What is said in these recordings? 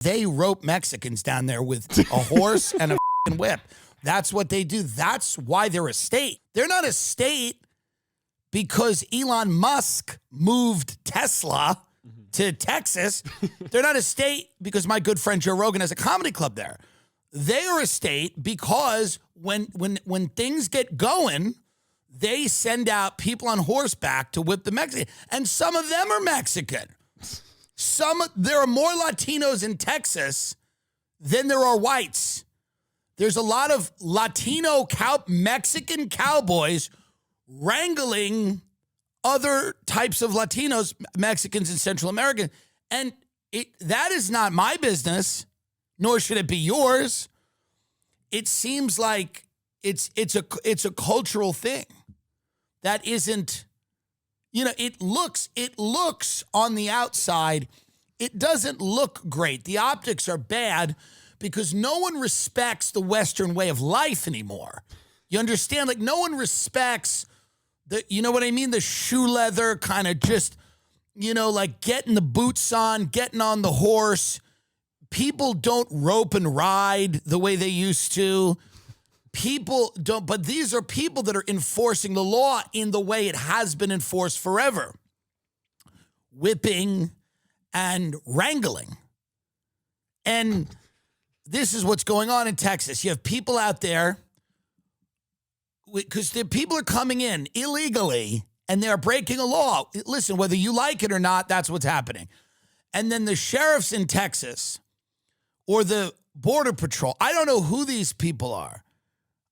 They rope Mexicans down there with a horse and a whip. That's what they do. That's why they're a state. They're not a state because Elon Musk moved Tesla to Texas. They're not a state because my good friend Joe Rogan has a comedy club there. They are a state because when things get going, they send out people on horseback to whip the Mexican. And some of them are Mexican. There are more Latinos in Texas than there are whites. There's a lot of Latino Mexican cowboys wrangling other types of Latinos, Mexicans, and Central Americans. And that is not my business, nor should it be yours. It seems like it's a cultural thing that isn't, it looks on the outside, it doesn't look great. The optics are bad because no one respects the Western way of life anymore. You understand? Like, no one respects you know what I mean? The shoe leather kind of just, like getting the boots on, getting on the horse. People don't rope and ride the way they used to. People don't, but these are people that are enforcing the law in the way it has been enforced forever. Whipping and wrangling. And this is what's going on in Texas. You have people out there, because the people are coming in illegally and they're breaking a law. Listen, whether you like it or not, that's what's happening. And then the sheriffs in Texas or the Border Patrol, I don't know who these people are.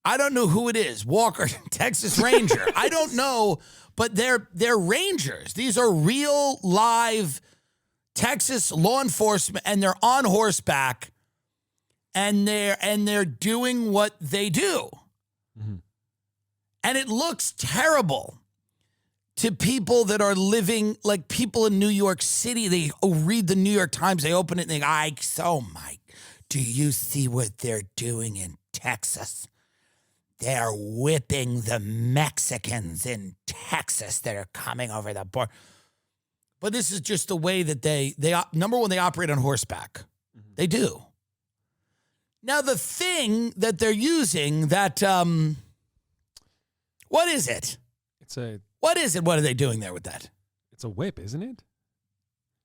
I don't know who it is. Walker, Texas Ranger. I don't know, but they're Rangers. These are real live Texas law enforcement, and they're on horseback, and they're doing what they do. Mm-hmm. And it looks terrible to people that are living, like people in New York City. They read the New York Times, they open it and they go, oh my, do you see what they're doing in Texas? They're whipping the Mexicans in Texas that are coming over the border. But this is just the way that they number one, they operate on horseback. Mm-hmm. They do. Now, the thing that they're using that, what is it? What is it? What are they doing there with that? It's a whip, isn't it?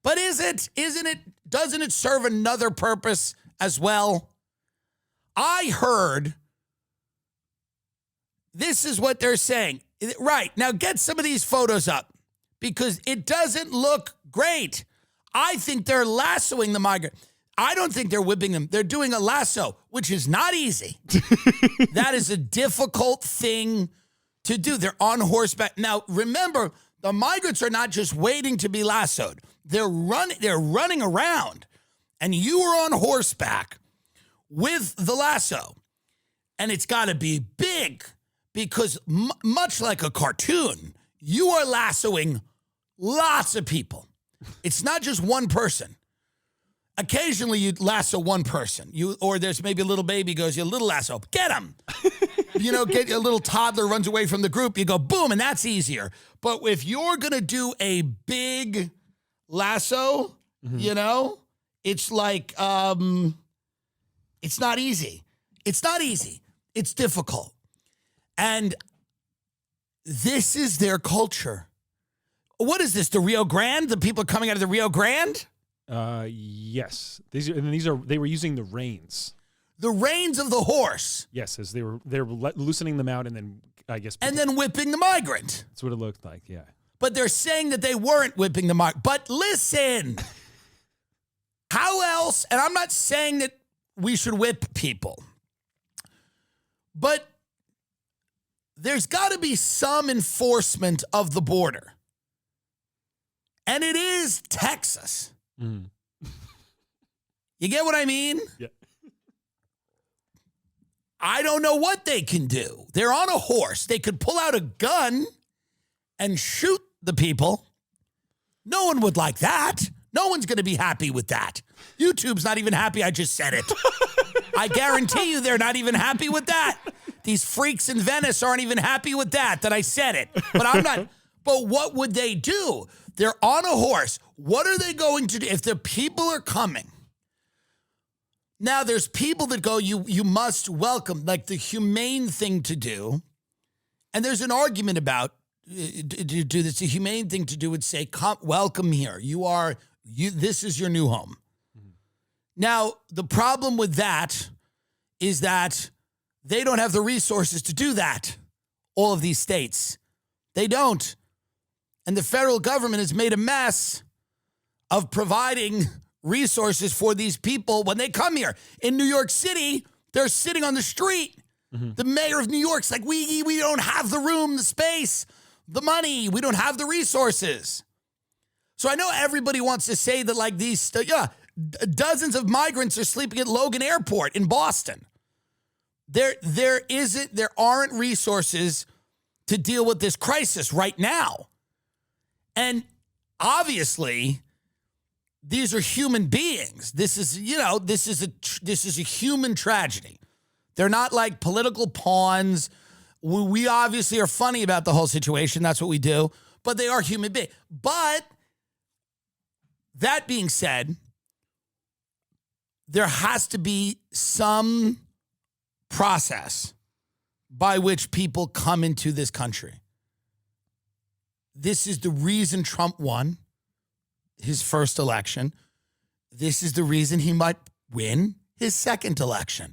But isn't it, doesn't it serve another purpose as well? I heard this is what they're saying. Right. Now get some of these photos up because it doesn't look great. I think they're lassoing the migrant. I don't think they're whipping them. They're doing a lasso, which is not easy. That is a difficult thing to do. They're on horseback. Now, remember, the migrants are not just waiting to be lassoed. They're running around. And you are on horseback with the lasso. And it's got to be big because much like a cartoon, you are lassoing lots of people. It's not just one person. Occasionally you lasso one person. Or there's maybe a little baby goes, you little lasso, get him. Get a little toddler runs away from the group, you go boom, and that's easier. But if you're going to do a big lasso, mm-hmm. It's like, it's not easy. It's not easy. It's difficult. And this is their culture. What is this, the Rio Grande? The people coming out of the Rio Grande? Yes. They were using the reins. The reins of the horse. Yes, as they were loosening them out and then I guess and then whipping the migrant. That's what it looked like, yeah. But they're saying that they weren't whipping the migrant. But listen, how else? And I'm not saying that we should whip people, but there's got to be some enforcement of the border. And it is Texas. Mm. You get what I mean? Yeah. I don't know what they can do. They're on a horse. They could pull out a gun and shoot the people. No one would like that. No one's going to be happy with that. YouTube's not even happy I just said it. I guarantee you they're not even happy with that. These freaks in Venice aren't even happy with that I said it. But I'm not. But what would they do? They're on a horse. What are they going to do? If the people are coming Now, there's people that go, you must welcome, like the humane thing to do. And there's an argument about to do this. The humane thing to do would say, come, welcome here. This is your new home. Mm-hmm. Now, the problem with that is that they don't have the resources to do that. All of these states, they don't. And the federal government has made a mess of providing resources for these people when they come here. In New York City, they're sitting on the street. Mm-hmm. The mayor of New York's like, we don't have the room, the space, the money. We don't have the resources. So I know everybody wants to say that like dozens of migrants are sleeping at Logan Airport in Boston. There aren't resources to deal with this crisis right now. And obviously, these are human beings. This is a human tragedy. They're not like political pawns. We obviously are funny about the whole situation. That's what we do. But they are human beings. But that being said, there has to be some process by which people come into this country. This is the reason Trump won his first election. This is the reason he might win his second election.